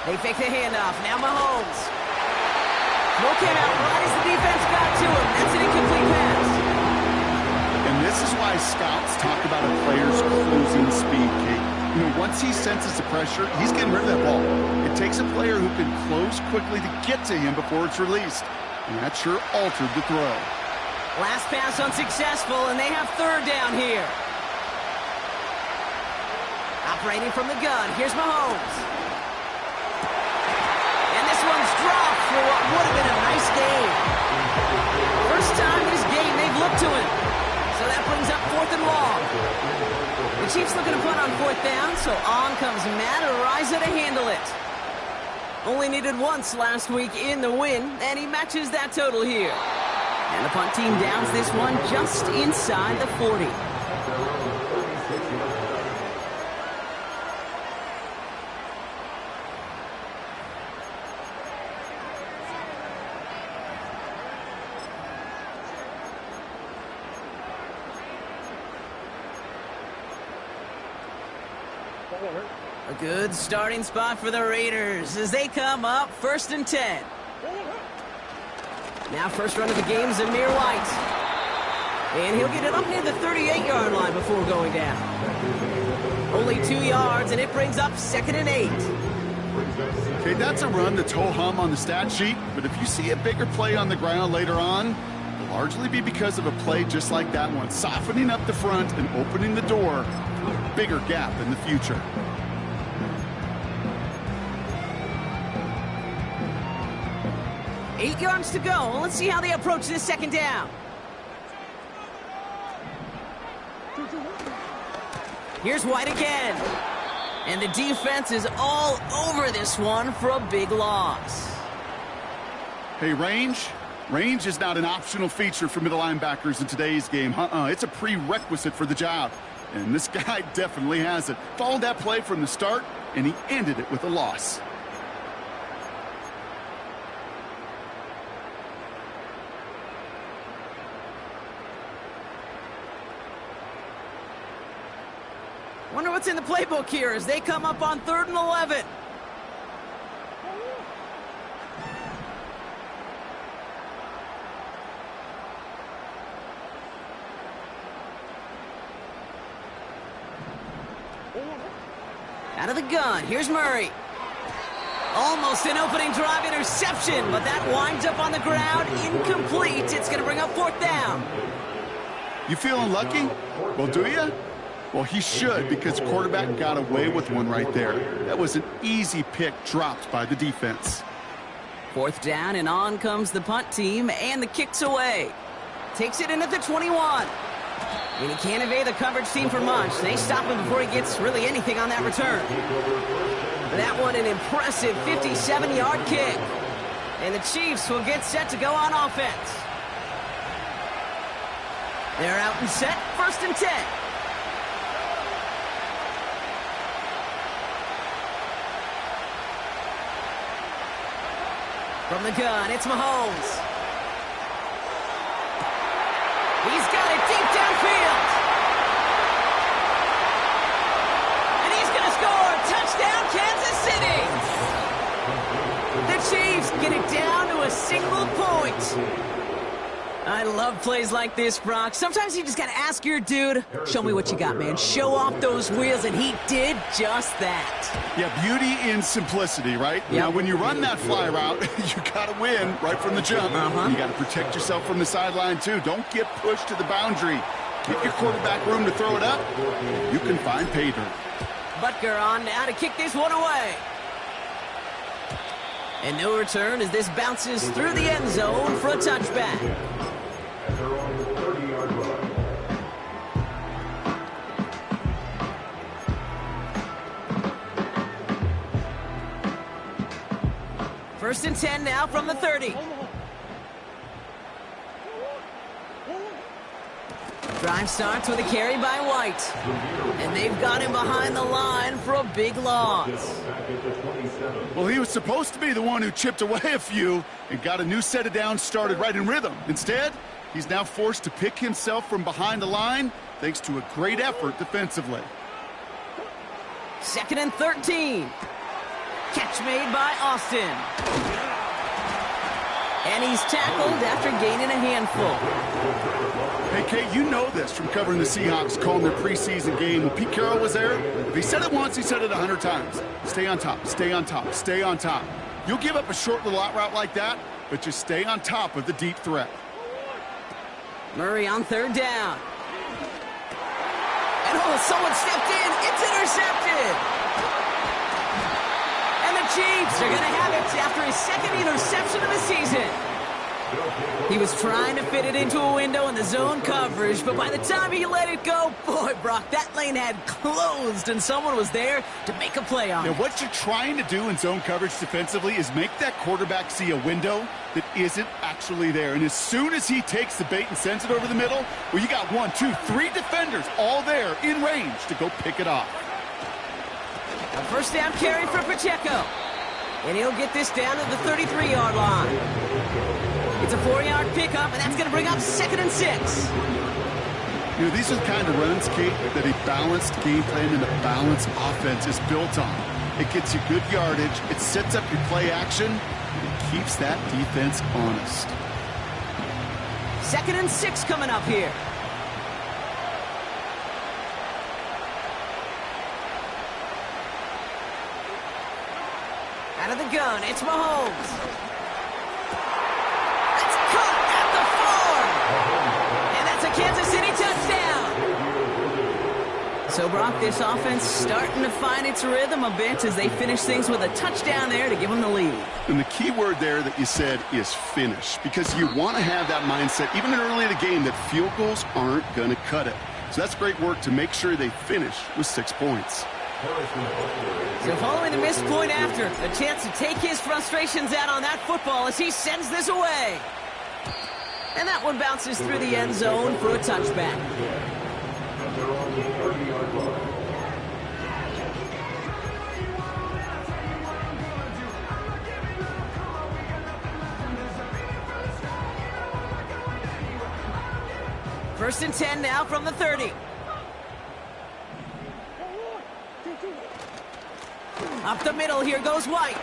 They fake the handoff. Now Mahomes. No came out right as the defense got to him. That's an incomplete pass. And this is why scouts talk about a player's closing speed, Kate. You know, once he senses the pressure, he's getting rid of that ball. It takes a player who can close quickly to get to him before it's released. And that sure altered the throw. Last pass unsuccessful, and they have third down here. Operating from the gun, here's Mahomes. And this one's dropped for what would have been a nice game. First time this game they've looked to him. So that brings up 4th and long. The Chiefs looking to punt on 4th down, so on comes Matt Araiza to handle it. Only needed once last week in the win, and he matches that total here. And the punt team downs this one just inside the 40. A good starting spot for the Raiders as they come up 1st and 10. Now first run of the game, Zamir White. And he'll get it up near the 38-yard line before going down. Only 2 yards, and it brings up 2nd and 8. Okay, that's a run that's ho-hum on the stat sheet, but if you see a bigger play on the ground later on, it'll largely be because of a play just like that one, softening up the front and opening the door to a bigger gap in the future. Eight yards to go. Let's see how they approach this 2nd down. Here's White again. And the defense is all over this one for a big loss. Hey, range is not an optional feature for middle linebackers in today's game. It's a prerequisite for the job. And this guy definitely has it. Followed that play from the start, and he ended it with a loss. Wonder what's in the playbook here as they come up on 3rd and 11. Out of the gun, here's Murray. Almost an opening drive interception, but that winds up on the ground, incomplete. It's going to bring up 4th down. You feeling lucky? Well, do you? Well, he should, because quarterback got away with one right there. That was an easy pick dropped by the defense. 4th down, and on comes the punt team, and the kick's away. Takes it in at the 21. And he can't evade the coverage team for much. They stop him before he gets really anything on that return. That one, an impressive 57-yard kick. And the Chiefs will get set to go on offense. They're out and set, 1st and 10. From the gun, it's Mahomes. He's got it deep downfield. And he's going to score. Touchdown, Kansas City. The Chiefs get it down to a single point. I love plays like this, Brock. Sometimes you just got to ask your dude, show me what you got, man. Show off those wheels, and he did just that. Yeah, beauty in simplicity, right? Yep. Now, when you run that fly route, you got to win right from the jump. You got to protect yourself from the sideline, too. Don't get pushed to the boundary. Give your quarterback room to throw it up. You can find pay dirt. Butker on now to kick this one away. And no return as this bounces through the end zone for a touchback. First and 10 now from the 30. Drive starts with a carry by White. And they've got him behind the line for a big loss. Well, he was supposed to be the one who chipped away a few and got a new set of downs started right in rhythm. Instead, he's now forced to pick himself from behind the line thanks to a great effort defensively. 2nd and 13. Catch made by Austin. And he's tackled after gaining a handful. Hey, Kate, you know this from covering the Seahawks, calling their preseason game. When Pete Carroll was there, if he said it once, he said it 100 times. Stay on top, stay on top, stay on top. You'll give up a short little out route like that, but just stay on top of the deep threat. Murray on third down. And someone stepped in. It's intercepted. And the Chiefs are going to have it after his second interception of the season. He was trying to fit it into a window in the zone coverage, but by the time he let it go, boy, Brock, that lane had closed, and someone was there to make a play on it. Now, what you're trying to do in zone coverage defensively is make that quarterback see a window that isn't actually there. And as soon as he takes the bait and sends it over the middle, well, you got 1, 2, 3 defenders all there in range to go pick it off. A first down carry for Pacheco. And he'll get this down to the 33-yard line. It's a 4-yard pickup, and that's going to bring up 2nd and 6. You know, these are the kind of runs, Kate, that a balanced game plan and a balanced offense is built on. It gets you good yardage, it sets up your play action, and it keeps that defense honest. 2nd and 6 coming up here. Out of the gun, it's Mahomes. Kansas City touchdown. So, Brock, this offense starting to find its rhythm a bit as they finish things with a touchdown there to give them the lead. And the key word there that you said is finish, because you want to have that mindset, even early in the game, that field goals aren't going to cut it. So that's great work to make sure they finish with 6 points. So following the missed point after, a chance to take his frustrations out on that football as he sends this away. And that one bounces through the end zone for a touchback. First and 10 now from the 30. Up the middle, here goes White.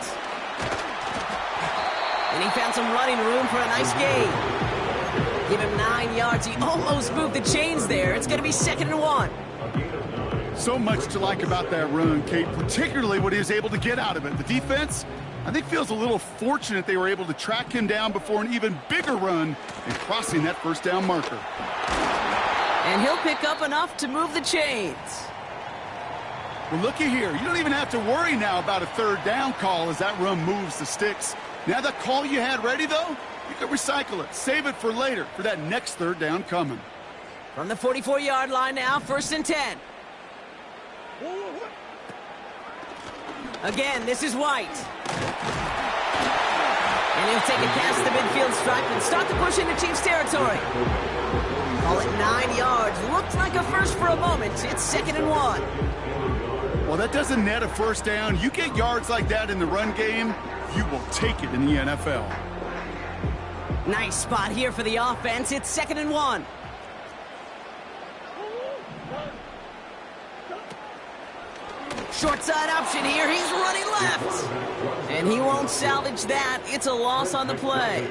And he found some running room for a nice gain. Give him 9 yards. He almost moved the chains there. It's going to be 2nd and 1. So much to like about that run, Kate, particularly what he was able to get out of it. The defense, I think, feels a little fortunate they were able to track him down before an even bigger run and crossing that first down marker. And he'll pick up enough to move the chains. Well, looky here. You don't even have to worry now about a third down call as that run moves the sticks. Now that call you had ready, though, you can recycle it. Save it for later for that next third down coming. From the 44-yard line now, 1st and 10. Again, this is White. And he'll take it past the midfield stripe and start to push into Chiefs territory. Call it 9 yards. Looked like a first for a moment. It's 2nd and 1. Well, that doesn't net a first down. You get yards like that in the run game, you will take it in the NFL. Nice spot here for the offense. It's 2nd and 1. Short side option here. He's running left. And he won't salvage that. It's a loss on the play.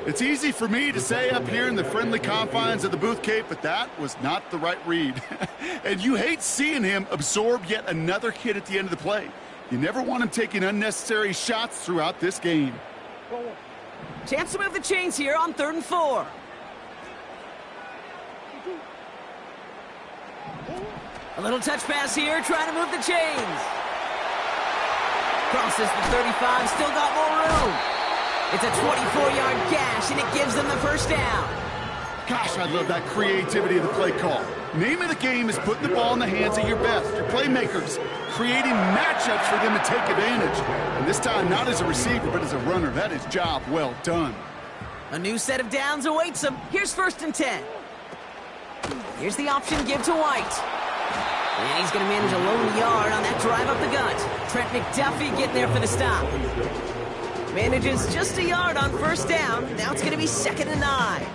It's easy for me to say up here in the friendly confines of the booth, Kate, but that was not the right read. And you hate seeing him absorb yet another hit at the end of the play. You never want him taking unnecessary shots throughout this game. Chance to move the chains here on 3rd and 4. A little touch pass here, trying to move the chains. Crosses the 35, still got more room. It's a 24-yard gash, and it gives them the first down. Gosh, I love that creativity of the play call. Name of the game is putting the ball in the hands of your best, your playmakers, creating matchups for them to take advantage. And this time, not as a receiver, but as a runner. That is job well done. A new set of downs awaits them. Here's 1st and 10. Here's the option give to White. And he's going to manage a lone yard on that drive up the gut. Trent McDuffie getting there for the stop. Manages just a yard on 1st down. Now it's going to be 2nd and 9.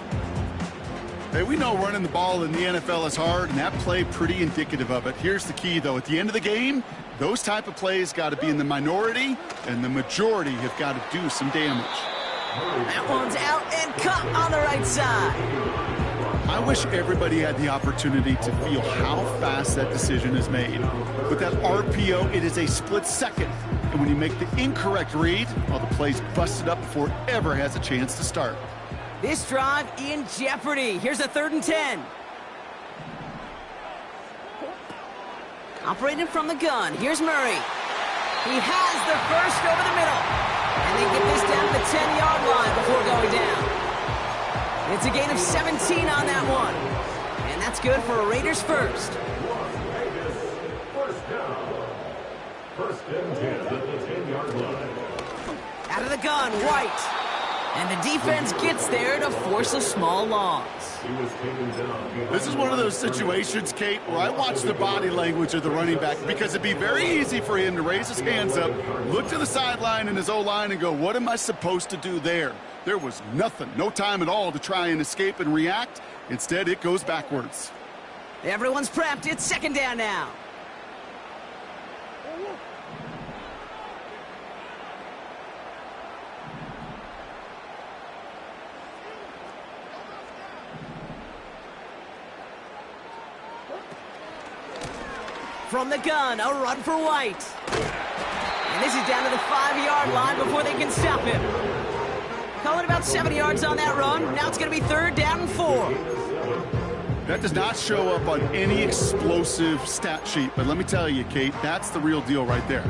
Hey, we know running the ball in the NFL is hard, and that play pretty indicative of it. Here's the key, though. At the end of the game, those type of plays got to be in the minority, and the majority have got to do some damage. That one's out and cut on the right side. I wish everybody had the opportunity to feel how fast that decision is made. With that RPO, it is a split second. And when you make the incorrect read, well, the play's busted up before it ever has a chance to start. This drive in jeopardy. Here's a 3rd and 10. Operating from the gun. Here's Murray. He has the first over the middle. And they get this down to the 10-yard line before going down. It's a gain of 17 on that one. And that's good for a Raiders first. First and 10 at the 10-yard line. Out of the gun, White. And the defense gets there to force a small loss. This is one of those situations, Kate, where I watch the body language of the running back because it'd be very easy for him to raise his hands up, look to the sideline in his O-line and go, what am I supposed to do there? There was nothing, no time at all to try and escape and react. Instead, it goes backwards. Everyone's prepped. It's 2nd down now. From the gun, a run for White. And this is down to the 5-yard line before they can stop him. Call it about 7 yards on that run. Now it's going to be 3rd down and 4. That does not show up on any explosive stat sheet, but let me tell you, Kate, that's the real deal right there.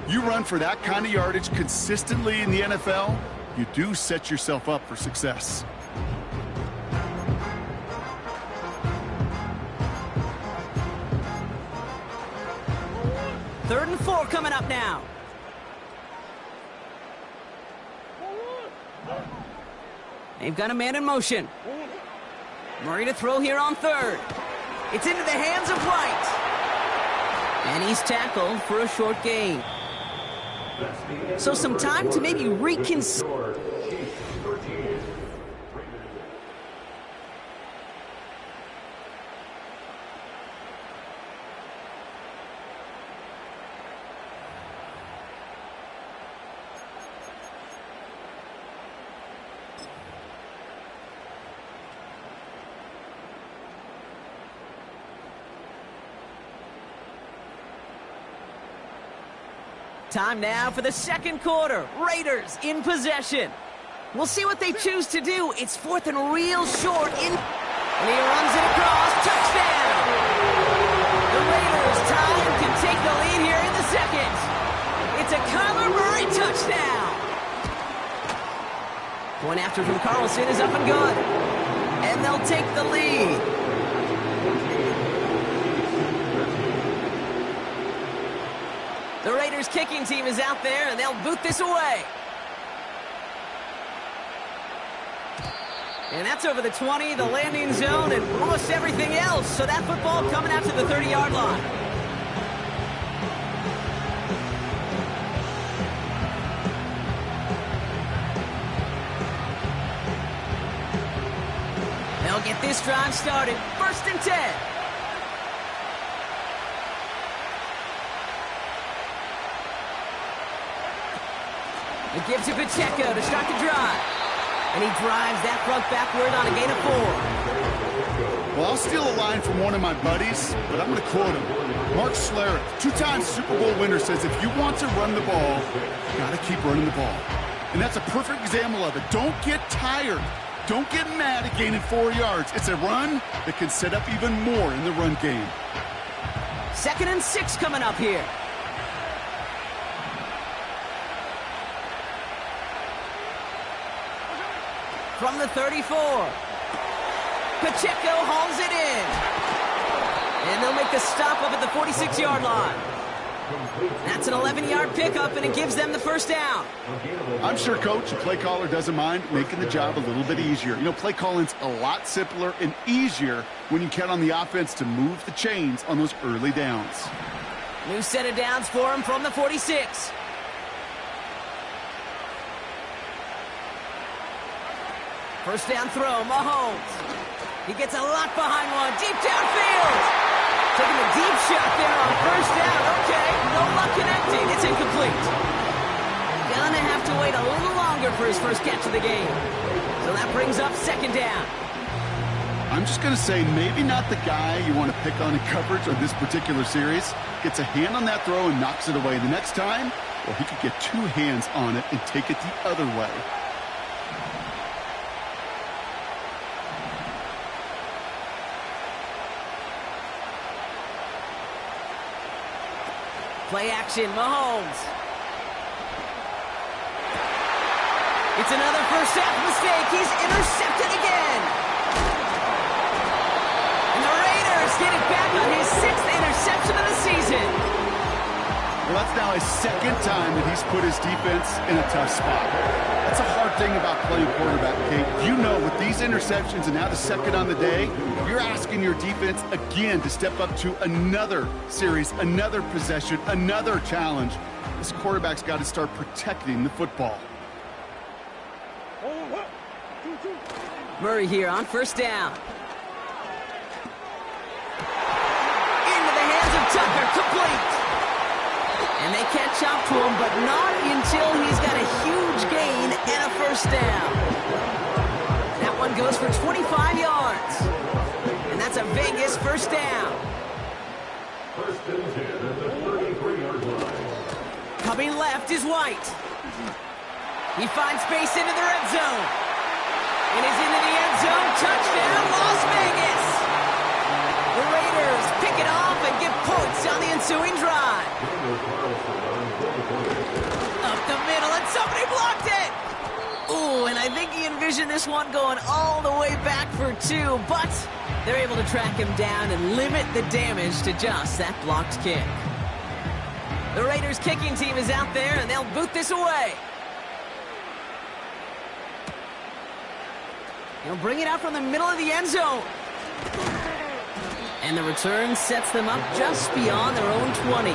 You run for that kind of yardage consistently in the NFL, you do set yourself up for success. 3rd and 4 coming up now. They've got a man in motion. Murray to throw here on 3rd. It's into the hands of White. And he's tackled for a short gain. So some time to maybe reconsider. Time now for the 2nd quarter. Raiders in possession. We'll see what they choose to do. It's 4th and real short. And he runs it across. Touchdown! The Raiders time to take the lead here in the 2nd. It's a Kyler Murray touchdown. Point after from Carlson is up and good. And they'll take the lead. The Raiders kicking team is out there, and they'll boot this away. And that's over the 20, the landing zone, and almost everything else. So that football coming out to the 30-yard line. They'll get this drive started. 1st and 10. It gives to Pacheco to start the drive. And he drives that front backward on a gain of 4. Well, I'll steal a line from one of my buddies, but I'm going to quote him. Mark Schlereth, 2-time Super Bowl winner, says if you want to run the ball, you got to keep running the ball. And that's a perfect example of it. Don't get tired. Don't get mad at gaining 4 yards. It's a run that can set up even more in the run game. 2nd and 6 coming up here. From the 34. Pacheco hauls it in. And they'll make the stop up at the 46-yard line. That's an 11-yard pickup, and it gives them the 1st down. I'm sure, Coach, the play caller doesn't mind making the job a little bit easier. You know, play calling's a lot simpler and easier when you count on the offense to move the chains on those early downs. New set of downs for him from the 46. First down throw, Mahomes. He gets a lot behind one. Deep downfield. Taking a deep shot there on first down. Okay, no luck connecting. It's incomplete. Gonna have to wait a little longer for his first catch of the game. So that brings up second down. I'm just going to say maybe not the guy you want to pick on in coverage on this particular series. Gets a hand on that throw and knocks it away. The next time, well, he could get two hands on it and take it the other way. Play action, Mahomes. It's another first half mistake. He's intercepted again. And the Raiders get it back on his 6th interception of the season. Well, that's now his second time that he's put his defense in a tough spot. That's a hard thing about playing quarterback, Kate. You know, with these interceptions and now the second on the day, you're asking your defense again to step up to another series, another possession, another challenge. This quarterback's got to start protecting the football. Murray here on first down. Into the hands of Tucker, complete. And they catch up to him, but not until he's got a huge gain and a first down. That one goes for 25 yards. And that's a Vegas first down. First and 10 at the 33-yard line. Coming left is White. He finds space into the red zone. It is into the end zone. Touchdown, Las Vegas. The Raiders pick it off and get points on the ensuing drive. Up the middle, and somebody blocked it. Ooh, and I think he envisioned this one going all the way back for 2, but they're able to track him down and limit the damage to just that blocked kick. The Raiders kicking team is out there, and they'll boot this away. He'll bring it out from the middle of the end zone. And the return sets them up just beyond their own 20.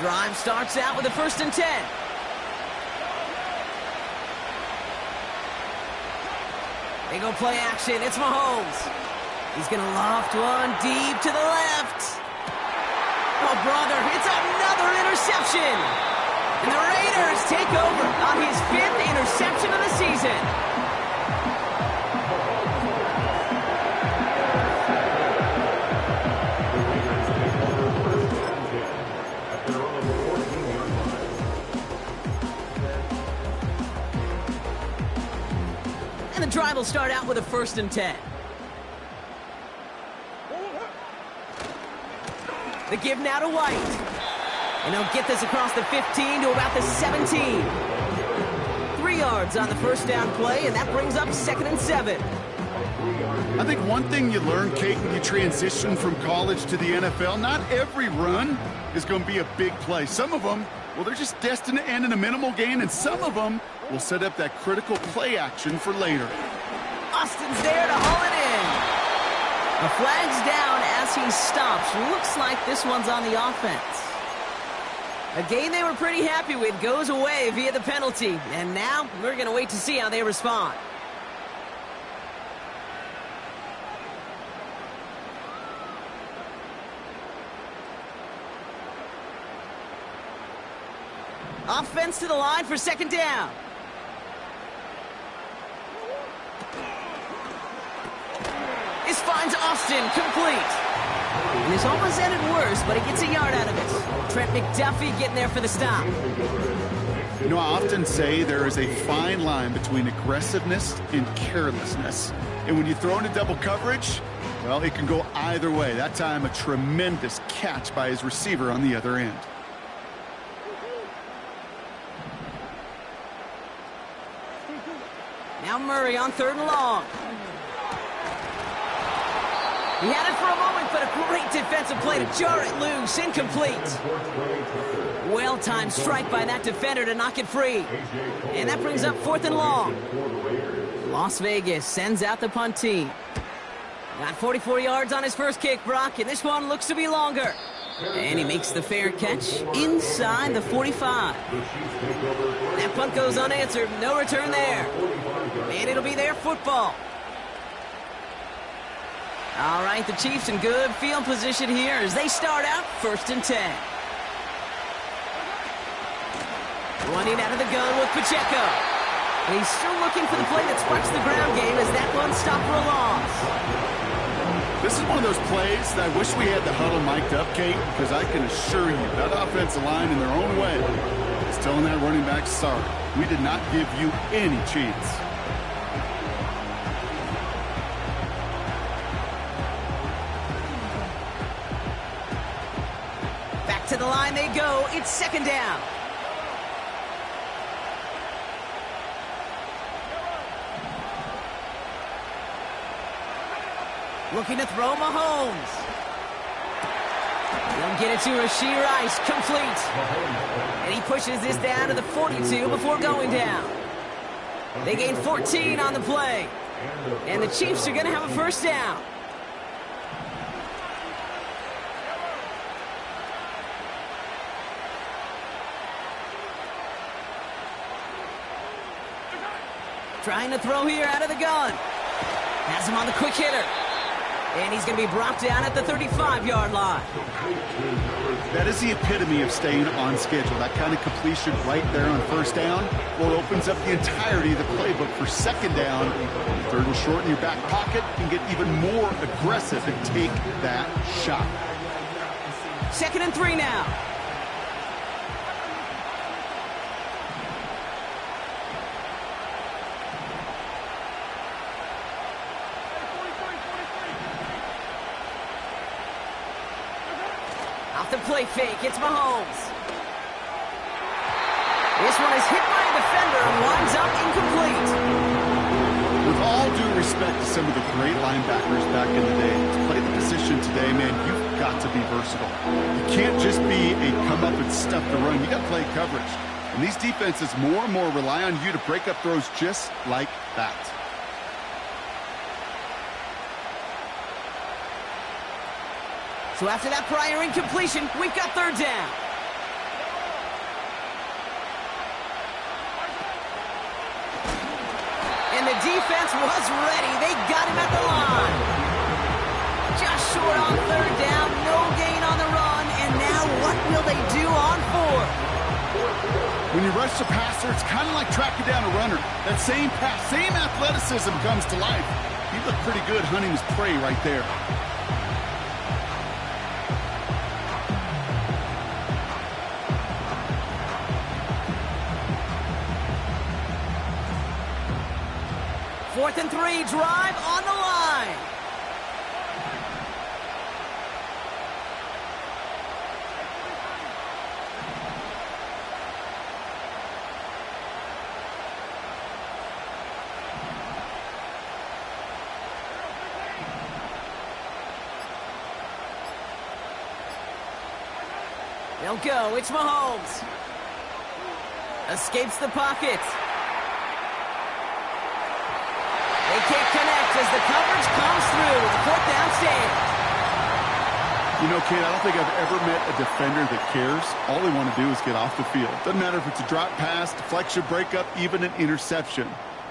Drive starts out with a first and 10. They go play action. It's Mahomes. He's going to loft one deep to the left. Oh, brother, it's another interception. And the Raiders take over on his 5th interception of the season. And the drive will start out with a first and 10. The give now to White. And he'll get this across the 15 to about the 17. 3 yards on the first down play, and that brings up 2nd and 7. I think one thing you learn, Kate, when you transition from college to the NFL, not every run is going to be a big play. Some of them, well, they're just destined to end in a minimal gain, and some of them will set up that critical play action for later. Austin's there to haul it in. A flag's down as he stops. Looks like this one's on the offense. A game they were pretty happy with goes away via the penalty. And now we're going to wait to see how they respond. Offense to the line for second down. This finds Austin complete. And this almost ended worse, but he gets a yard out of it. Trent McDuffie getting there for the stop. You know, I often say there is a fine line between aggressiveness and carelessness. And when you throw into double coverage, well, it can go either way. That time, a tremendous catch by his receiver on the other end. Now Murray on 3rd and long. He had it for a moment, but a great defensive play to jar it loose. Incomplete. Well-timed strike by that defender to knock it free. And that brings up 4th and long. Las Vegas sends out the punt team. Got 44 yards on his first kick, Brock, and this one looks to be longer. And he makes the fair catch inside the 45. That punt goes unanswered. No return there. And it'll be their football. All right, the Chiefs in good field position here as they start out 1st and 10. Running out of the gun with Pacheco. And he's still looking for the play that sparks the ground game as that one stopped for a loss. This is one of those plays that I wish we had the huddle mic'd up, Kate, because I can assure you that offensive line in their own way is telling that running back, sorry, we did not give you any cheats. Back to the line they go. It's 2nd down. Looking to throw Mahomes. They'll get it to Rashee Rice. Complete. And he pushes this down to the 42 before going down. They gain 14 on the play. And the Chiefs are going to have a 1st down. Trying to throw here out of the gun. Has him on the quick hitter. And he's going to be brought down at the 35-yard line. That is the epitome of staying on schedule. That kind of completion right there on 1st down, well, it opens up the entirety of the playbook for 2nd down. 3rd and short in your back pocket, you can get even more aggressive and take that shot. 2nd and 3 now. Off the play fake, it's Mahomes. This one is hit by a defender and winds up incomplete. With all due respect to some of the great linebackers back in the day, to play the position today, man, you've got to be versatile. You can't just be a come up and stuff the run. You got to play coverage. And these defenses more and more rely on you to break up throws just like that. So after that prior incompletion, we've got 3rd down. And the defense was ready. They got him at the line. Just short on 3rd down, no gain on the run, and now what will they do on 4th? When you rush the passer, it's kind of like tracking down a runner. That same pass, same athleticism comes to life. He looked pretty good hunting his prey right there. Fourth and 3, drive on the line. They'll go. It's Mahomes. Escapes the pocket. They can't connect as the coverage comes through. The 4th down stand. You know, Kate, I don't think I've ever met a defender that cares. All they want to do is get off the field. Doesn't matter if it's a drop pass, deflection, breakup, even an interception.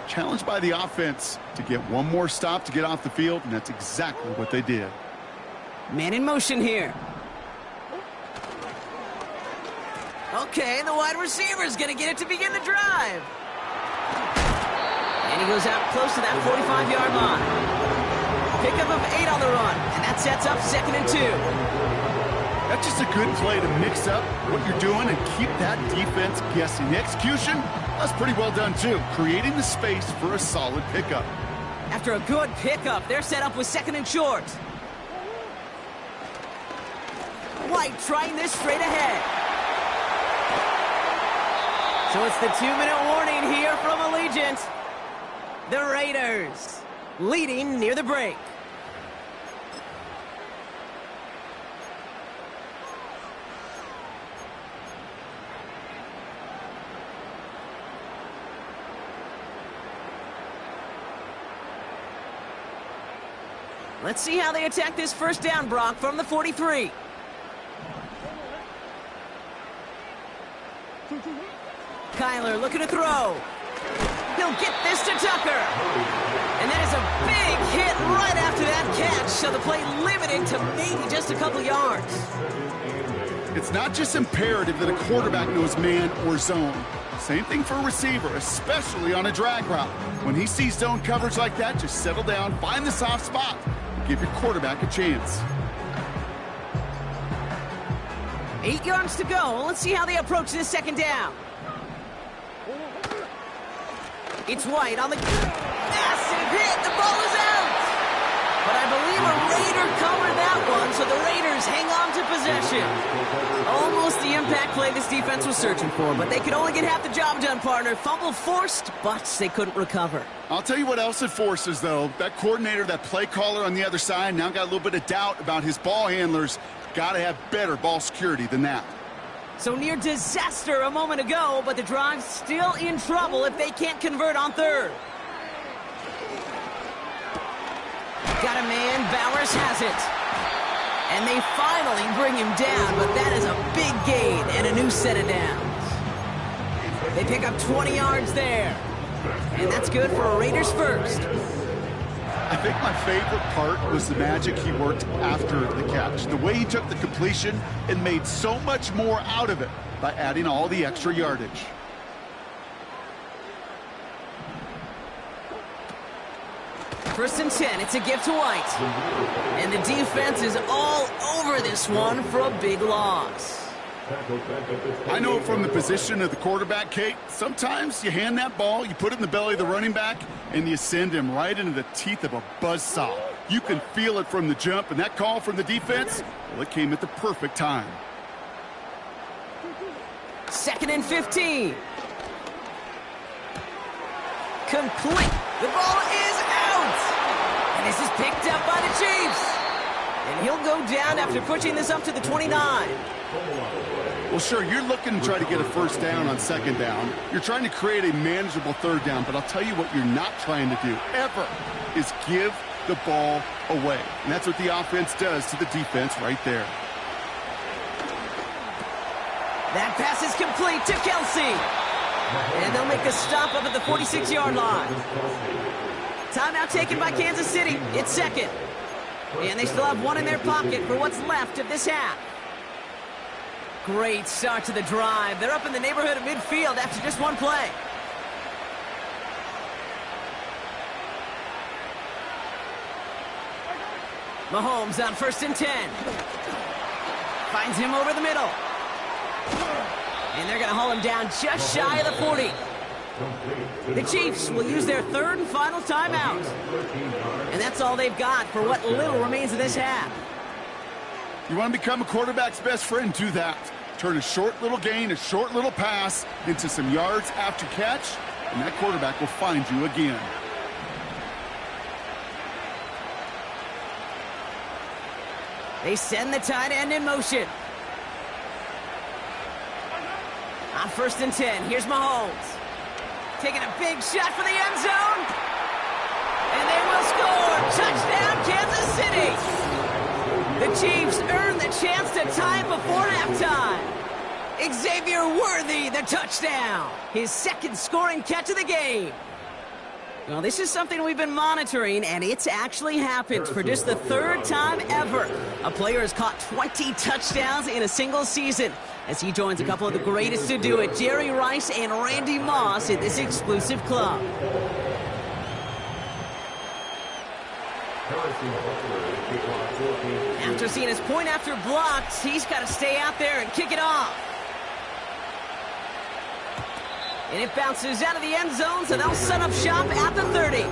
Challenged by the offense to get one more stop to get off the field, and that's exactly what they did. Man in motion here. Okay, the wide receiver is going to get it to begin the drive. And he goes out close to that 45-yard line. Pickup of 8 on the run, and that sets up 2nd and 2. That's just a good play to mix up what you're doing and keep that defense guessing. The execution, that's pretty well done too, creating the space for a solid pickup. After a good pickup, they're set up with 2nd and short. White trying this straight ahead. So it's the 2-minute warning here from Allegiant. The Raiders leading near the break. Let's see how they attack this first down, Brock, from the 43. Kyler looking to throw. He'll get this to Tucker. And that is a big hit right after that catch, so the play limited to maybe just a couple yards. It's not just imperative that a quarterback knows man or zone. Same thing for a receiver, especially on a drag route. When he sees zone coverage like that, just settle down, find the soft spot, and give your quarterback a chance. 8 yards to go. Let's see how they approach this second down. It's White on the massive hit. The ball is out. But I believe a Raider covered that one, so the Raiders hang on to possession. Almost the impact play this defense was searching for, but they could only get half the job done, partner. Fumble forced, but they couldn't recover. I'll tell you what else it forces, though. That coordinator, that play caller on the other side, now got a little bit of doubt about his ball handlers. Got to have better ball security than that. So near disaster a moment ago, but the drive's still in trouble if they can't convert on third. Got a man, Bowers has it. And they finally bring him down, but that is a big gain and a new set of downs. They pick up 20 yards there. And that's good for a Raiders first. I think my favorite part was the magic he worked after the catch. The way he took the completion and made so much more out of it by adding all the extra yardage. First and 10, it's a gift to White. And the defense is all over this one for a big loss. I know from the position of the quarterback, Kate, sometimes you hand that ball, you put it in the belly of the running back, and you send him right into the teeth of a buzzsaw. You can feel it from the jump, and that call from the defense, well, it came at the perfect time. Second and 15. Complete. The ball is out. And this is picked up by the Chiefs. And he'll go down after pushing this up to the 29. Well, sure, you're looking to try to get a first down on second down. You're trying to create a manageable third down, but I'll tell you what you're not trying to do, ever, is give the ball away. And that's what the offense does to the defense right there. That pass is complete to Kelsey. And they'll make a stop up at the 46-yard line. Timeout taken by Kansas City. It's second. And they still have one in their pocket for what's left of this half. Great start to the drive. They're up in the neighborhood of midfield after just one play. Mahomes on first and 10. Finds him over the middle. And they're going to haul him down just shy of the 40. The Chiefs will use their third and final timeout. And that's all they've got for what little remains of this half. You want to become a quarterback's best friend? Do that. Turn a short little gain, a short little pass into some yards after catch, and that quarterback will find you again. They send the tight end in motion. On first and 10, here's Mahomes. Taking a big shot for the end zone. And they will score. Touchdown, Kansas City. The Chiefs earn the chance to tie it before halftime. Xavier Worthy, the touchdown. His second scoring catch of the game. Well, this is something we've been monitoring, and it's actually happened for just the third time ever. A player has caught 20 touchdowns in a single season as he joins a couple of the greatest to do it, Jerry Rice and Randy Moss, in this exclusive club. After seeing his point after blocked, he's got to stay out there and kick it off. And it bounces out of the end zone, so they'll set up shop at the 30.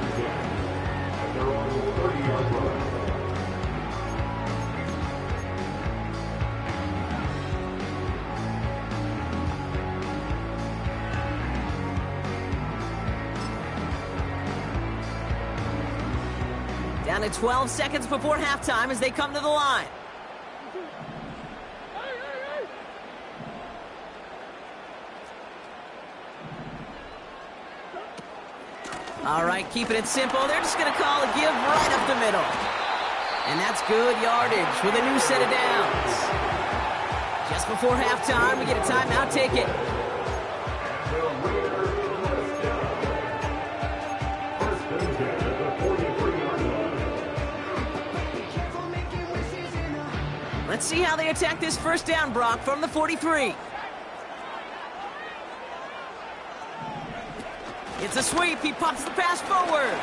Down to 12 seconds before halftime as they come to the line. All right, keeping it simple. They're just going to call a give right up the middle. And that's good yardage with a new set of downs. Just before halftime, we get a timeout ticket. Let's see how they attack this first down, Brock, from the 43. It's a sweep. He pops the pass forward.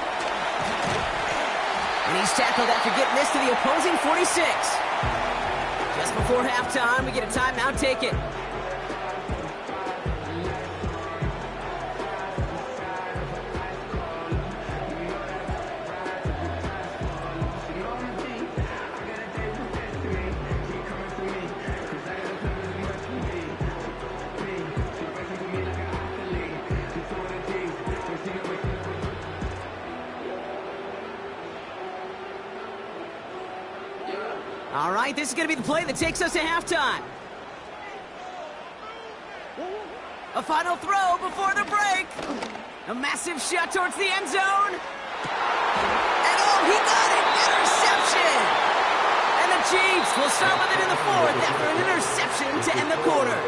And he's tackled after getting this to the opposing 46. Just before halftime, we get a timeout ticket. All right, this is going to be the play that takes us to halftime. A final throw before the break. A massive shot towards the end zone. And oh, he got it! Interception! And the Chiefs will start with it in the fourth after an interception to end the quarter.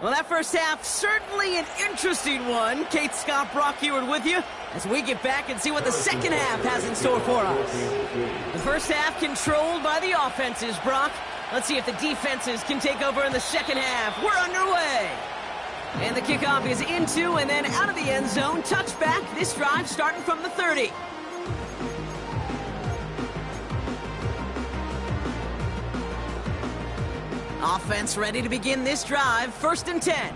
Well, that first half, certainly an interesting one. Kate, Scott, Brock Heward with you as we get back and see what the second half has in store for us. The first half controlled by the offenses, Brock. Let's see if the defenses can take over in the second half. We're underway. And the kickoff is into and then out of the end zone. Touchback, this drive starting from the 30. Offense ready to begin this drive. 1st and 10.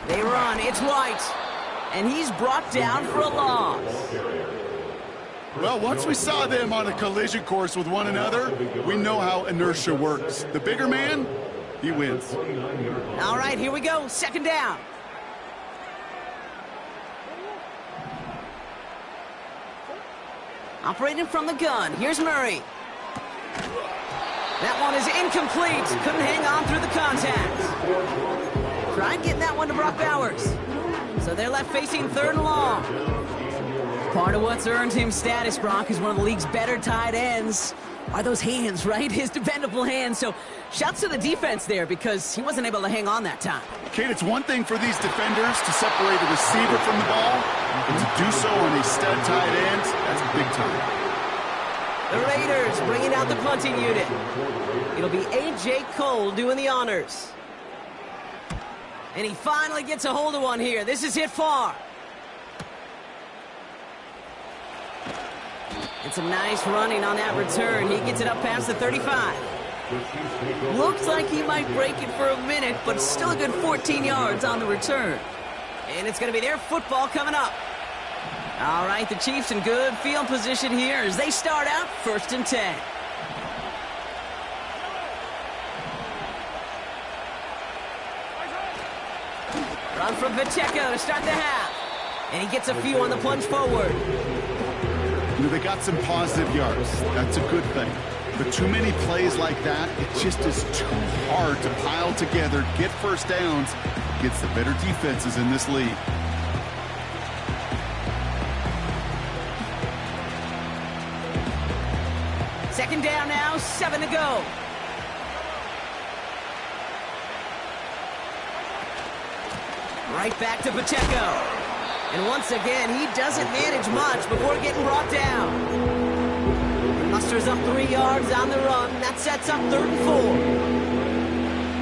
They run. It's White. And he's brought down for a loss. Well, once we saw them on a collision course with one another, we know how inertia works. The bigger man, he wins. All right, here we go. 2nd down. Operating from the gun. Here's Murray. That one is incomplete. Couldn't hang on through the contact. Tried getting that one to Brock Bowers. So they're left facing 3rd and long. Part of what's earned him status, Brock, is one of the league's better tight ends. Are those hands, right? His dependable hands. So shouts to the defense there because he wasn't able to hang on that time. Kate, it's one thing for these defenders to separate a receiver from the ball, and to do so on a stud tight end, that's big time. The Raiders bringing out the punting unit. It'll be A.J. Cole doing the honors. And he finally gets a hold of one here. This is hit far. And some nice running on that return. He gets it up past the 35. Looks like he might break it for a minute, but still a good 14 yards on the return. And it's going to be their football coming up. All right, the Chiefs in good field position here as they start out 1st and 10. Run from Pacheco to start the half. And he gets a few on the plunge forward. You know, they got some positive yards. That's a good thing. But too many plays like that, it just is too hard to pile together, get first downs against the better defenses in this league. Second down now, 7 to go. Right back to Pacheco. And once again, he doesn't manage much before getting brought down. Musters up 3 yards on the run. That sets up 3rd and 4.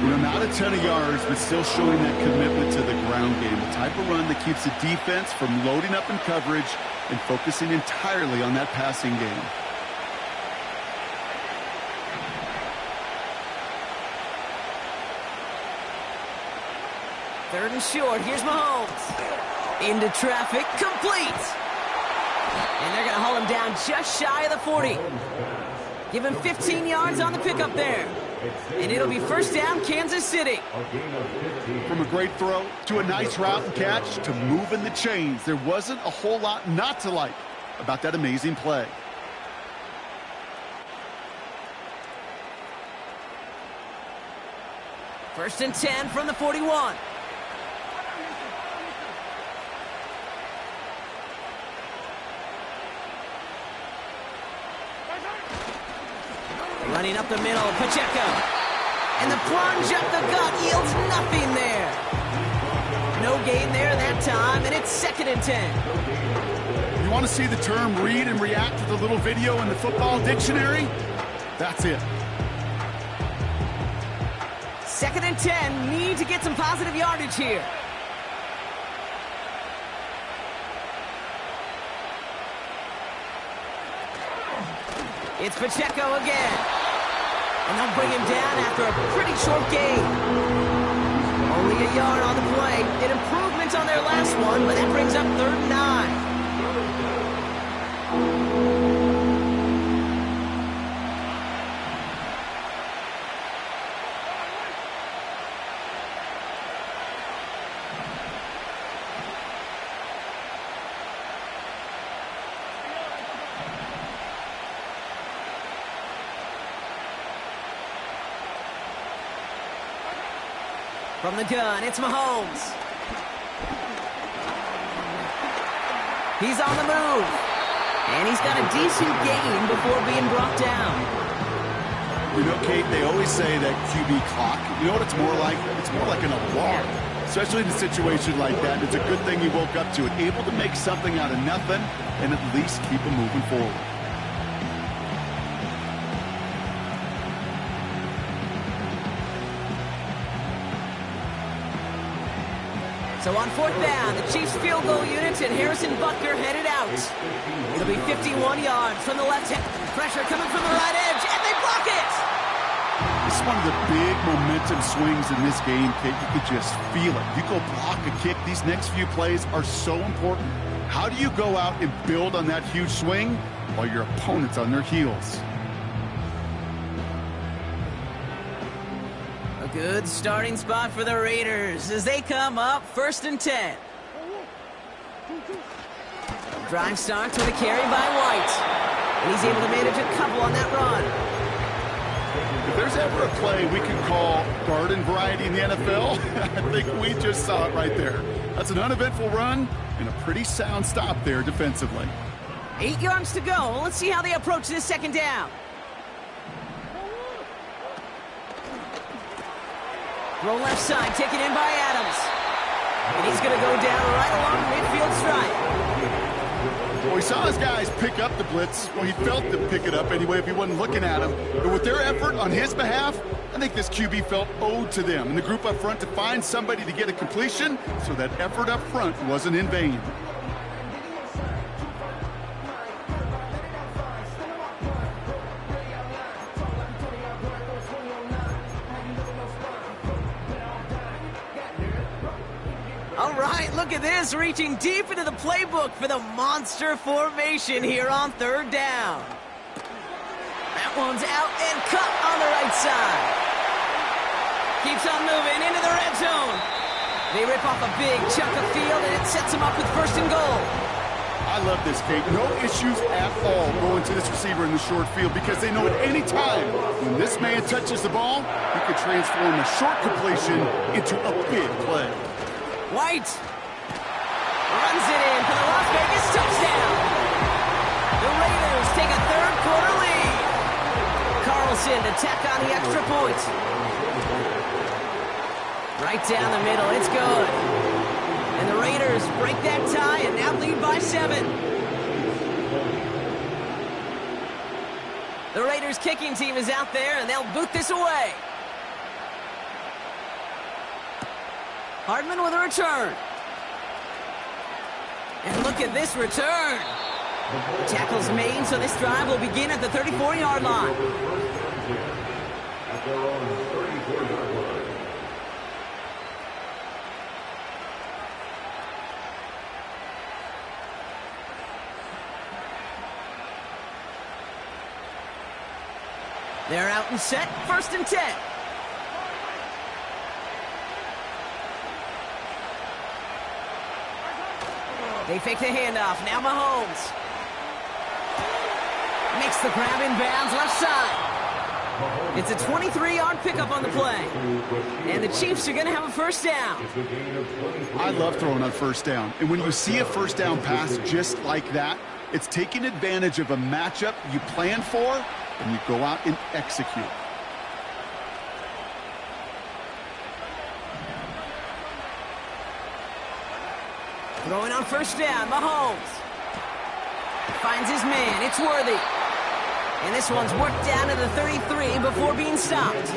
You know, not a ton of yards, but still showing that commitment to the ground game. The type of run that keeps the defense from loading up in coverage and focusing entirely on that passing game. Third and short. Here's Mahomes. Into traffic, complete. And they're going to haul him down just shy of the 40. Give him 15 yards on the pickup there. And it'll be first down, Kansas City. From a great throw to a nice route and catch to moving the chains, there wasn't a whole lot not to like about that amazing play. First and 10 from the 41. Running up the middle, Pacheco. And the plunge up the gut yields nothing there. No gain there that time, and it's second and 10. You want to see the term read and react to the little video in the football dictionary? That's it. Second and 10, need to get some positive yardage here. It's Pacheco again. And they'll bring him down after a pretty short gain. Only a yard on the play. An improvement on their last one, but that brings up 3rd and 9. From the gun, it's Mahomes. He's on the move. And he's got a decent gain before being brought down. You know, Kate, they always say that QB clock, you know what it's more like? It's more like an alarm. Especially in a situation like that. It's a good thing he woke up to it. Able to make something out of nothing and at least keep him moving forward. So on 4th down, the Chiefs field goal unit and Harrison Butker headed out. It'll be 51 yards from the left hand. Pressure coming from the right edge, and they block it! This is one of the big momentum swings in this game, Kate. You could just feel it. You go block a kick. These next few plays are so important. How do you go out and build on that huge swing while your opponent's on their heels? Good starting spot for the Raiders as they come up 1st and 10. Drive starts with a carry by White. And he's able to manage a couple on that run. If there's ever a play we can call garden variety in the NFL, I think we just saw it right there. That's an uneventful run and a pretty sound stop there defensively. 8 yards to go. Let's see how they approach this second down. Throw left side, taken in by Adams. And he's going to go down right along the midfield stripe. Well, he saw his guys pick up the blitz. Well, he felt them pick it up anyway if he wasn't looking at him. But with their effort on his behalf, I think this QB felt owed to them and the group up front to find somebody to get a completion so that effort up front wasn't in vain. All right, look at this, reaching deep into the playbook for the monster formation here on 3rd down. That one's out and cut on the right side. Keeps on moving into the red zone. They rip off a big chunk of field, and it sets them up with 1st and goal. I love this, Kate. No issues at all going to this receiver in the short field because they know at any time when this man touches the ball, he could transform a short completion into a big play. White runs it in for the Las Vegas touchdown. The Raiders take a 3rd quarter lead. Carlson to tack on the extra point. Right down the middle, it's good. And the Raiders break that tie and now lead by 7. The Raiders kicking team is out there and they'll boot this away. Hardman with a return. And look at this return. The tackle's made, so this drive will begin at the 34-yard line. At their own 34-yard line. They're out and set, 1st and 10. They fake the handoff, now Mahomes. Makes the grab in bounds, left side. It's a 23-yard pickup on the play. And the Chiefs are going to have a 1st down. I love throwing on 1st down. And when you see a 1st down pass just like that, it's taking advantage of a matchup you plan for, and you go out and execute. Throwing on 1st down, Mahomes. Finds his man, it's Worthy. And this one's worked down to the 33 before being stopped.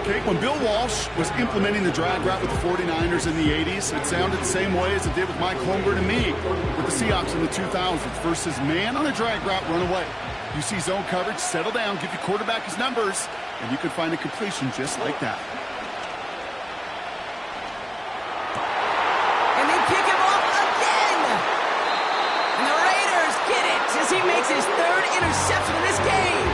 Okay, when Bill Walsh was implementing the drag route with the 49ers in the 80s, it sounded the same way as it did with Mike Holmgren and me with the Seahawks in the 2000s versus man on a drag route, run away. You see zone coverage, settle down, give your quarterback his numbers, and you could find a completion just like that. And they pick him off again! And the Raiders get it as he makes his 3rd interception of this game.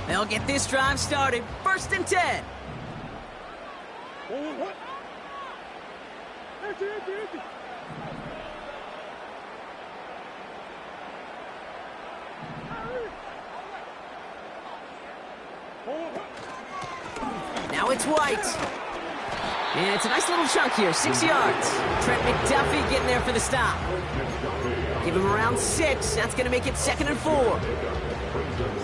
They'll get this drive started, 1st and 10. Now it's White. And it's a nice little chunk here, 6 yards. Trent McDuffie getting there for the stop. Give him around 6. That's going to make it 2nd and 4.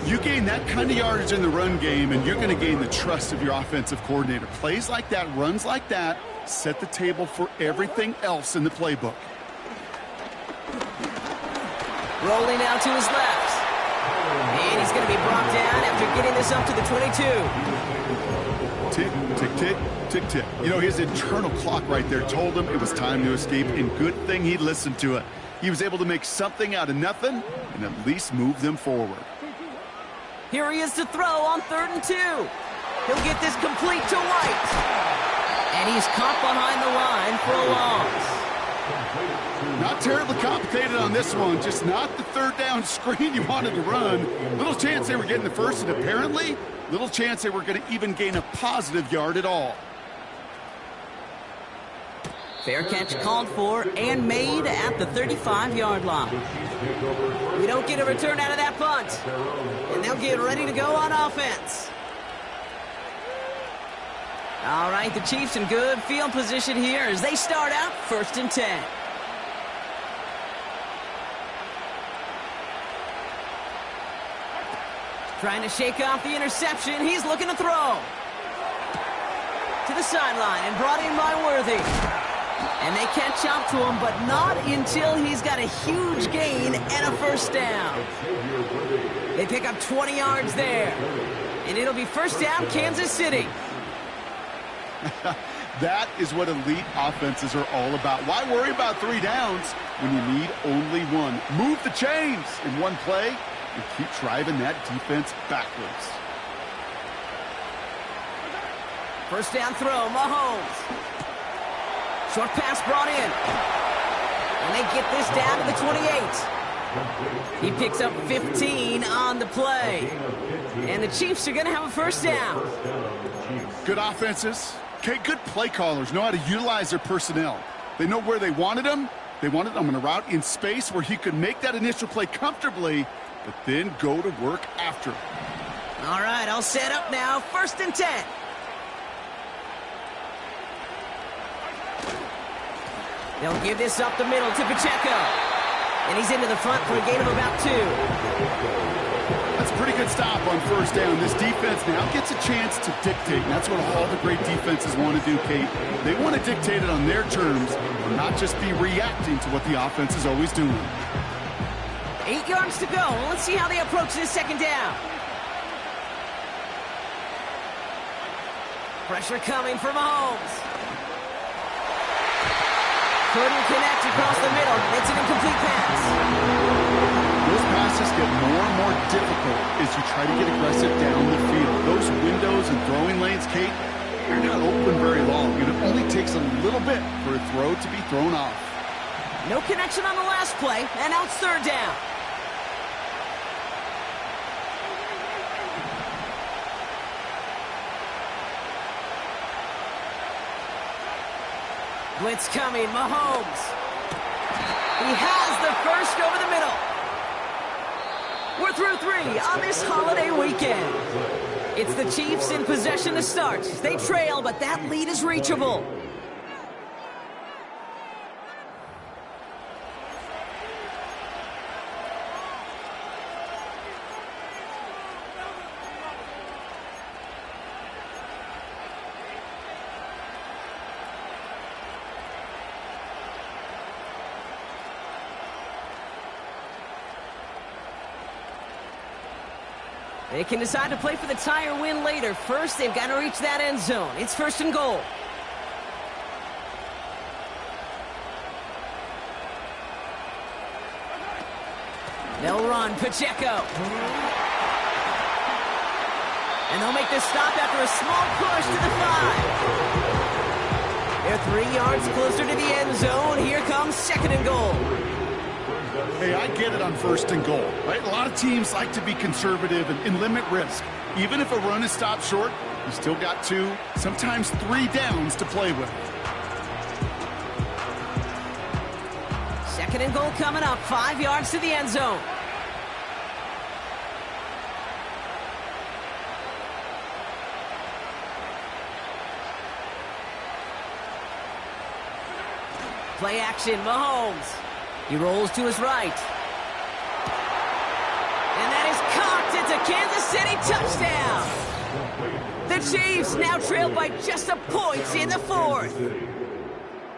You gain that kind of yardage in the run game, and you're going to gain the trust of your offensive coordinator. Plays like that, runs like that, set the table for everything else in the playbook. Rolling out to his left. And he's going to be brought down after getting this up to the 22. Tick, tick, tick, tick, tick. You know, his internal clock right there told him it was time to escape, and good thing he listened to it. He was able to make something out of nothing and at least move them forward. Here he is to throw on 3rd and 2. He'll get this complete to White. And he's caught behind the line for a loss. Not terribly complicated on this one, just not the 3rd down screen you wanted to run. Little chance they were getting the 1st, and apparently, little chance they were going to even gain a positive yard at all. Fair catch called for and made at the 35-yard line. We don't get a return out of that punt. And they'll get ready to go on offense. All right, the Chiefs in good field position here as they start out 1st and 10. Trying to shake off the interception. He's looking to throw. To the sideline and brought in by Worthy. And they catch up to him, but not until he's got a huge gain and a 1st down. They pick up 20 yards there. And it'll be 1st down, Kansas City. That is what elite offenses are all about. Why worry about 3 downs when you need only 1? Move the chains in one play and keep driving that defense backwards. 1st down throw, Mahomes. Short pass brought in. And they get this down to the 28. He picks up 15 on the play. And the Chiefs are going to have a 1st down. Good offenses. Okay, good play callers know how to utilize their personnel. They know where they wanted them. They wanted them on a route in space where he could make that initial play comfortably, but then go to work after. All right, all set up now. 1st and 10. They'll give this up the middle to Pacheco. And he's into the front for a gain of about 2. That's a pretty good stop on 1st down. This defense now gets a chance to dictate. And that's what all the great defenses want to do, Kate. They want to dictate it on their terms and not just be reacting to what the offense is always doing. 8 yards to go. Let's see how they approach this 2nd down. Pressure coming from Mahomes. Couldn't connect across the middle. It's an incomplete pass. Those passes just get more and more difficult as you try to get aggressive down the field. Those windows and throwing lanes, Kate, they're not open very long. It only takes a little bit for a throw to be thrown off. No connection on the last play, and now it's third down. Blitz coming, Mahomes. He has the first over the middle. We're through 3 on this holiday weekend. It's the Chiefs in possession to start. They trail, but that lead is reachable. They can decide to play for the tie or win later. First, they've got to reach that end zone. It's first and goal. They'll run Pacheco. And they'll make this stop after a small push to the 5. They're 3 yards closer to the end zone. Here comes second and goal. Hey, I get it on first and goal, right? A lot of teams like to be conservative and limit risk. Even if a run is stopped short, you still got 2, sometimes 3 downs to play with. Second and goal coming up, 5 yards to the end zone. Play action, Mahomes. He rolls to his right. And that is caught. It's a Kansas City touchdown. The Chiefs now trail by just a point in the 4th.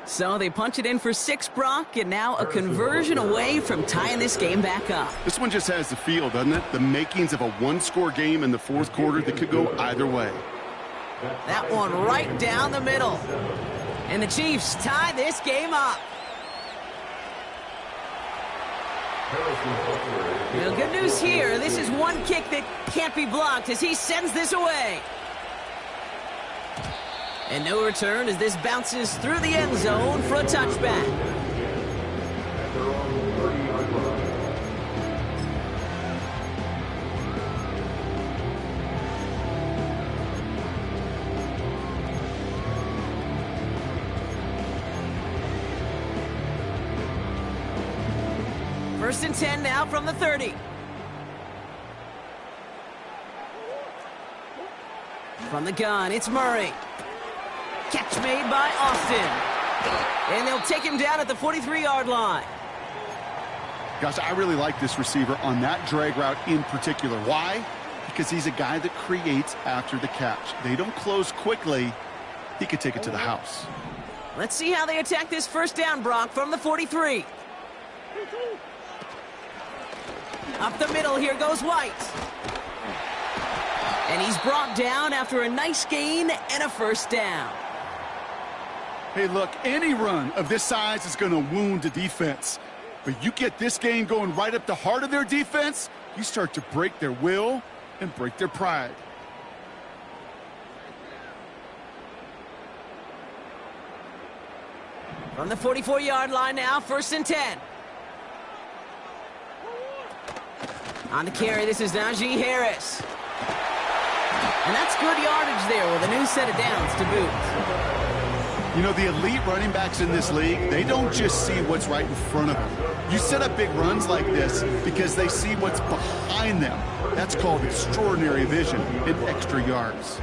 So they punch it in for 6, Brock, and now a conversion away from tying this game back up. This one just has the feel, doesn't it? The makings of a 1-score game in the 4th quarter that could go either way. That one right down the middle. And the Chiefs tie this game up. Well, good news here. This is one kick that can't be blocked as he sends this away. And no return as this bounces through the end zone for a touchback. First and 10 now from the 30. From the gun, it's Murray. Catch made by Austin. And they'll take him down at the 43-yard line. Gosh, I really like this receiver on that drag route in particular. Why? Because he's a guy that creates after the catch. They don't close quickly. He could take it to the house. Let's see how they attack this first down, Brock, from the 43. Up the middle, here goes White. And he's brought down after a nice gain and a first down. Hey, look, any run of this size is going to wound the defense. But you get this game going right up the heart of their defense, you start to break their will and break their pride. From the 44-yard line now, first and 10. On the carry, this is Najee Harris. And that's good yardage there with a new set of downs to boot. You know, the elite running backs in this league, they don't just see what's right in front of them. You set up big runs like this because they see what's behind them. That's called extraordinary vision and extra yards.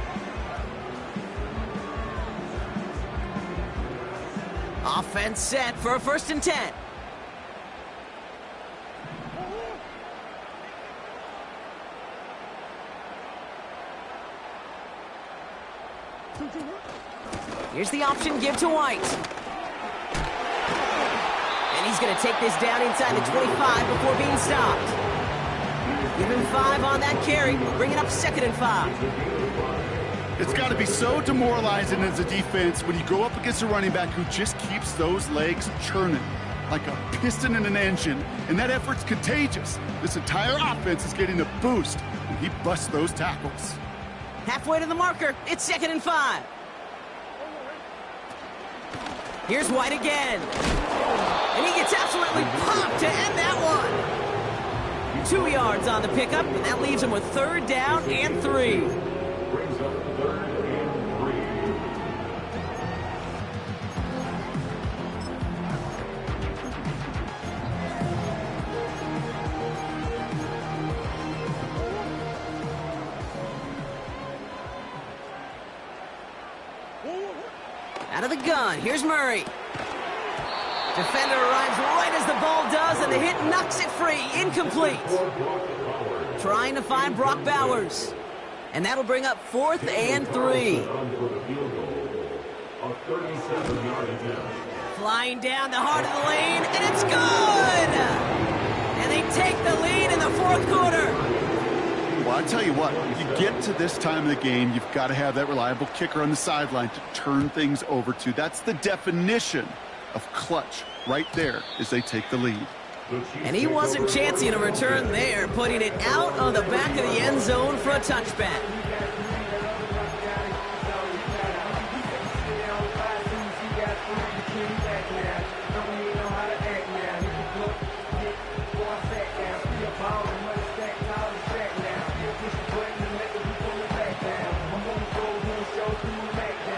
Offense set for a first and 10. Here's the option, give to White. And he's going to take this down inside the 25 before being stopped. Give him 5 on that carry, bringing up second and 5. It's got to be so demoralizing as a defense when you go up against a running back who just keeps those legs churning. like a piston in an engine, and that effort's contagious. This entire offense is getting a boost, and he busts those tackles. Halfway to the marker. It's 2nd and 5. Here's White again. And he gets absolutely popped to end that one. 2 yards on the pickup, and that leaves him with 3rd down and 3. Brings up 3rd and 3. Out of the gun, here's Murray. Defender arrives right as the ball does, and the hit knocks it free. Incomplete. Trying to find Brock Bowers. And that'll bring up 4th and 3. Flying down the heart of the lane, and it's good! And they take the lead in the 4th quarter. Well, I tell you what, if you get to this time of the game, you've got to have that reliable kicker on the sideline to turn things over to. That's the definition of clutch right there as they take the lead. And he wasn't chancing a return there, putting it out on the back of the end zone for a touchback.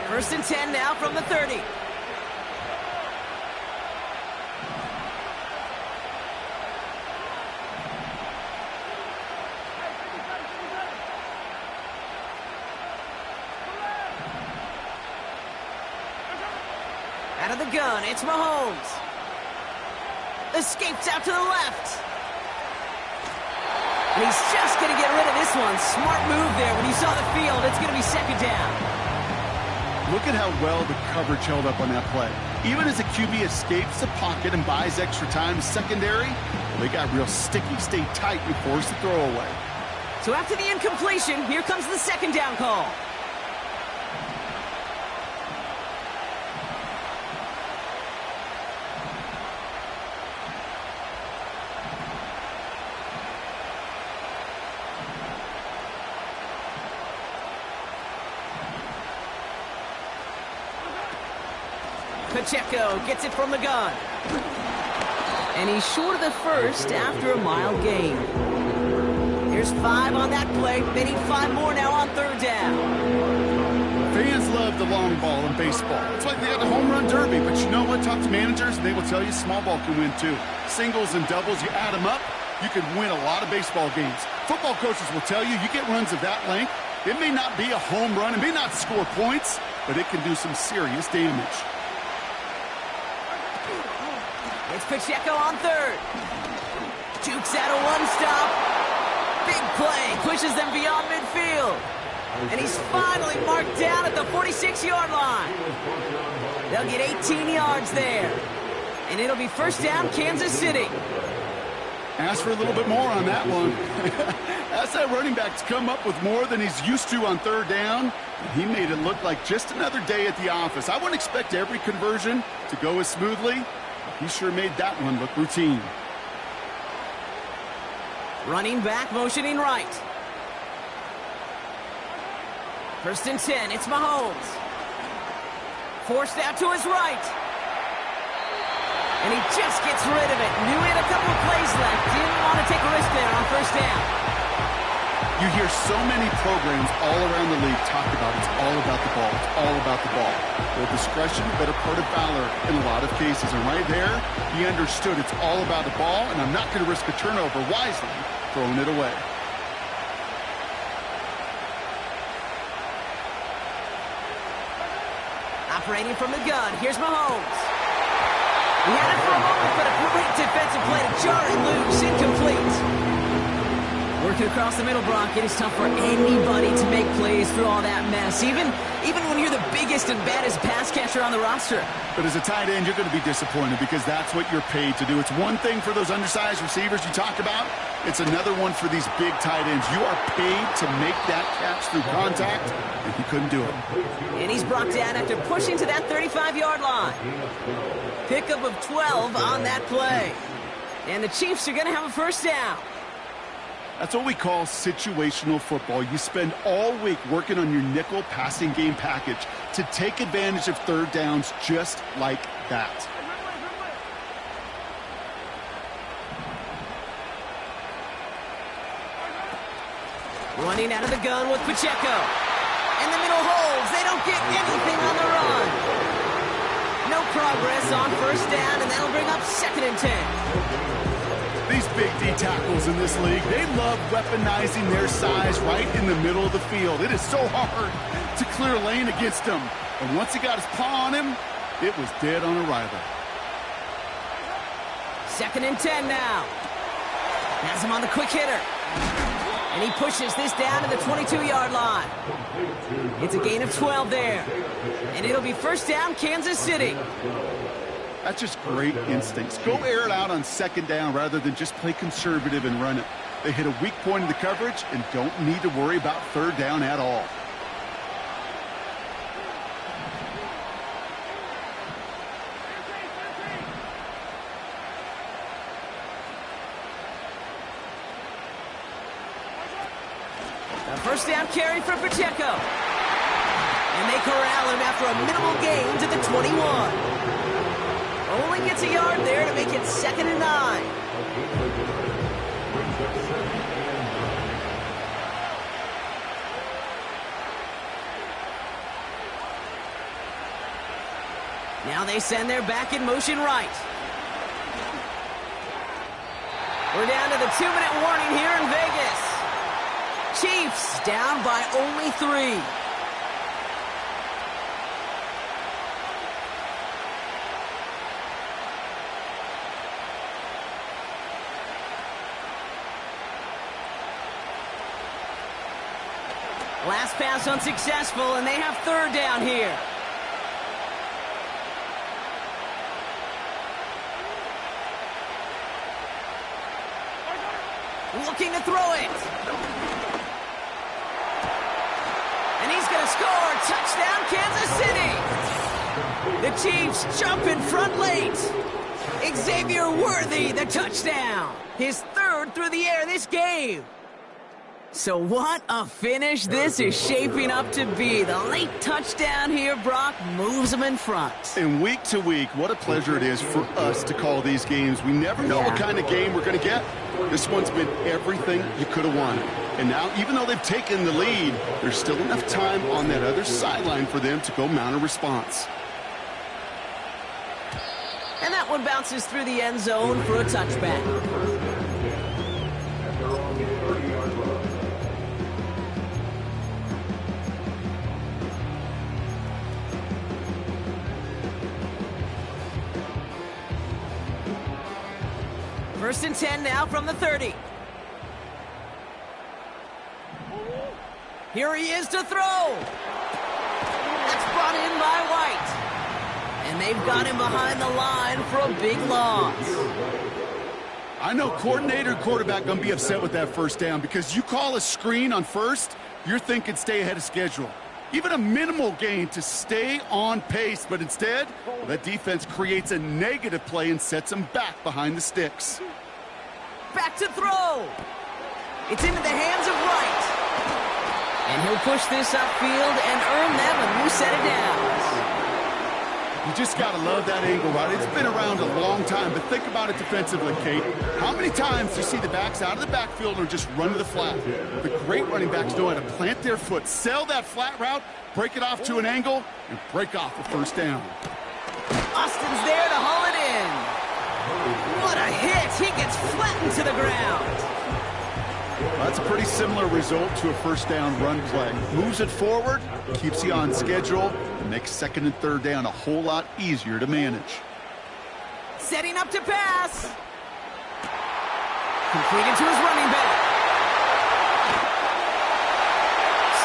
First and 10 now from the 30. Out of the gun, it's Mahomes. Escapes out to the left. And he's just going to get rid of this one. Smart move there. When he saw the field, it's going to be 2nd down. Look at how well the coverage held up on that play. Even as the QB escapes the pocket and buys extra time, secondary, they got real sticky, stayed tight, and forced the throwaway. So after the incompletion, here comes the 2nd down call. Pacheco gets it from the gun. And he's short of the first after a mile gain. Here's 5 on that play. They need 5 more now on 3rd down. Fans love the long ball in baseball. It's like they had the home run derby, but you know what? Talk to managers, and they will tell you small ball can win too. Singles and doubles, you add them up, you can win a lot of baseball games. Football coaches will tell you get runs of that length. It may not be a home run, it may not score points, but it can do some serious damage. It's Pacheco on 3rd. Jukes out a one-stop. Big play. Pushes them beyond midfield. And he's finally marked down at the 46-yard line. They'll get 18 yards there. And it'll be 1st down, Kansas City. Ask for a little bit more on that one. Ask that running back to come up with more than he's used to on 3rd down. He made it look like just another day at the office. I wouldn't expect every conversion to go as smoothly. He sure made that one look routine. Running back, motioning right. 1st and 10, it's Mahomes. Forced out to his right. And he just gets rid of it. Knew he had a couple of plays left. Didn't want to take a risk there on 1st down. You hear so many programs all around the league talk about it's all about the ball. It's all about the ball. Well, discretion, better part of valor in a lot of cases. And right there, he understood it's all about the ball, and I'm not going to risk a turnover wisely, throwing it away. Operating from the gun, here's Mahomes. He had it for a moment, but a great defensive play to jar it loose. Incomplete. Working across the middle, Brock, it is tough for anybody to make plays through all that mess, even when you're the biggest and baddest pass catcher on the roster. But as a tight end, you're going to be disappointed because that's what you're paid to do. It's one thing for those undersized receivers you talk about. It's another one for these big tight ends. You are paid to make that catch through contact, and he couldn't do it. And he's brought down after pushing to that 35-yard line. Pickup of 12 on that play. And the Chiefs are going to have a first down. That's what we call situational football. You spend all week working on your nickel passing game package to take advantage of third downs just like that. Running out of the gun with Pacheco. And the middle holds. They don't get anything on the run. No progress on first down, and that'll bring up 2nd and 10. These big D tackles in this league, they love weaponizing their size right in the middle of the field. It is so hard to clear lane against him. And once he got his paw on him, it was dead on arrival. 2nd and 10 now. Has him on the quick hitter. And he pushes this down to the 22-yard line. It's a gain of 12 there. And it'll be first down, Kansas City. That's just great instincts. Go air it out on 2nd down rather than just play conservative and run it. They hit a weak point in the coverage and don't need to worry about 3rd down at all. A first down carry for Pacheco. And they corral him after a minimal gain to the 21. Only gets a yard there to make it 2nd and 9. Now they send their back in motion right. We're down to the 2-minute warning here in Vegas. Chiefs down by only 3. Last pass unsuccessful, and they have 3rd down here. Looking to throw it. And he's going to score. Touchdown, Kansas City. The Chiefs jump in front late. Xavier Worthy, the touchdown. His 3rd through the air this game. So what a finish this is shaping up to be. The late touchdown here, Brock, moves them in front. And week to week, what a pleasure it is for us to call these games. We never know what kind of game we're going to get. This one's been everything you could have wanted. And now, even though they've taken the lead, there's still enough time on that other sideline for them to go mount a response. And that one bounces through the end zone for a touchback. First and 10 now from the 30. Here he is to throw. That's brought in by White. And they've got him behind the line for a big loss. I know coordinator and quarterback going to be upset with that first down because you call a screen on first, you're thinking stay ahead of schedule. Even a minimal gain to stay on pace, but instead, that defense creates a negative play and sets them back behind the sticks. Back to throw. It's into the hands of Wright. And he'll push this upfield and earn them a new set of downs. You just got to love that angle, right? It's been around a long time, but think about it defensively, Kate. How many times do you see the backs out of the backfield or just run to the flat? The great running backs know how to plant their foot, sell that flat route, break it off to an angle, and break off the first down. Austin's there to haul it in. What a hit! He gets flattened to the ground. That's a pretty similar result to a first down run play. Moves it forward, keeps you on schedule, and makes 2nd and 3rd down a whole lot easier to manage. Setting up to pass. Completed to his running back.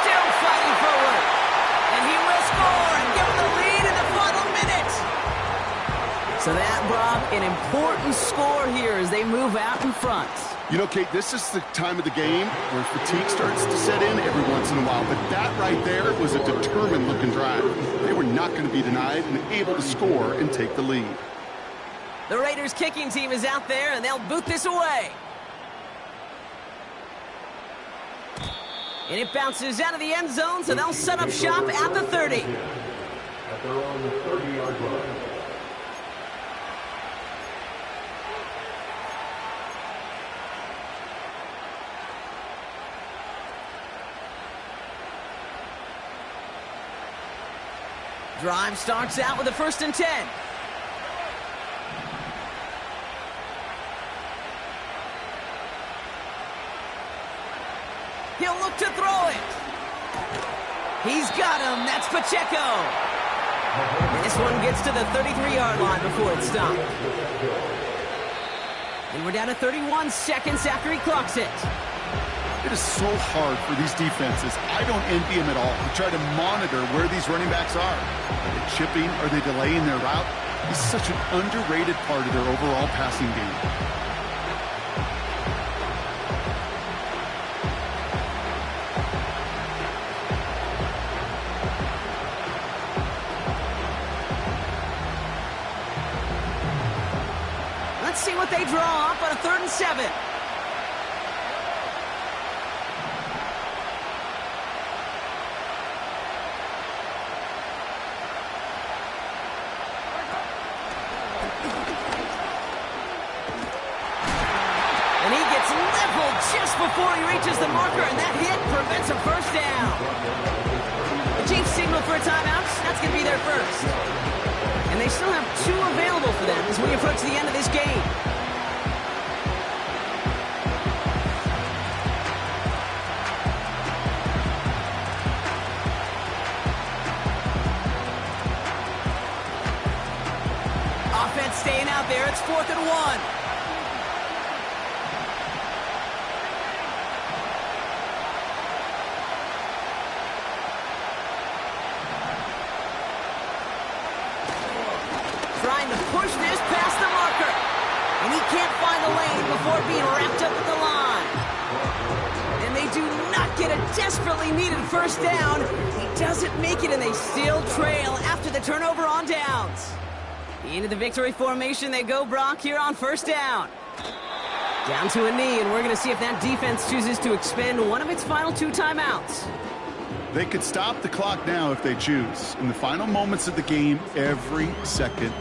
Still fighting forward. And he will score and give him the lead in the final minute. So that, Brock, an important score here as they move out in front. You know, Kate, this is the time of the game where fatigue starts to set in every once in a while. But that right there was a determined-looking drive. They were not going to be denied and able to score and take the lead. The Raiders kicking team is out there, and they'll boot this away. And it bounces out of the end zone, so they'll set up shop at the 30. At their own 30-yard line. Drive starts out with a 1st and 10. He'll look to throw it. He's got him. That's Pacheco. And this one gets to the 33-yard line before it's stopped. And we're down to 31 seconds after he clocks it. It is so hard for these defenses. I don't envy them at all to try to monitor where these running backs are. Are they chipping? Are they delaying their route? It's such an underrated part of their overall passing game. Let's see what they draw up on a 3rd and 7. And he gets leveled just before he reaches the marker, and that hit prevents a 1st down. The Chiefs signal for a timeout. That's going to be their first. And they still have 2 available for them as we approach the end of this game. Offense staying out there. It's 4th and 1. Trying to push this past the marker. And he can't find the lane before being wrapped up at the line. And they do not get a desperately needed 1st down. He doesn't make it, and they still trail after the turnover on downs. Into the victory formation they go, Brock, here on 1st down. Down to a knee, and we're going to see if that defense chooses to expend one of its final 2 timeouts. They could stop the clock now if they choose. In the final moments of the game, every second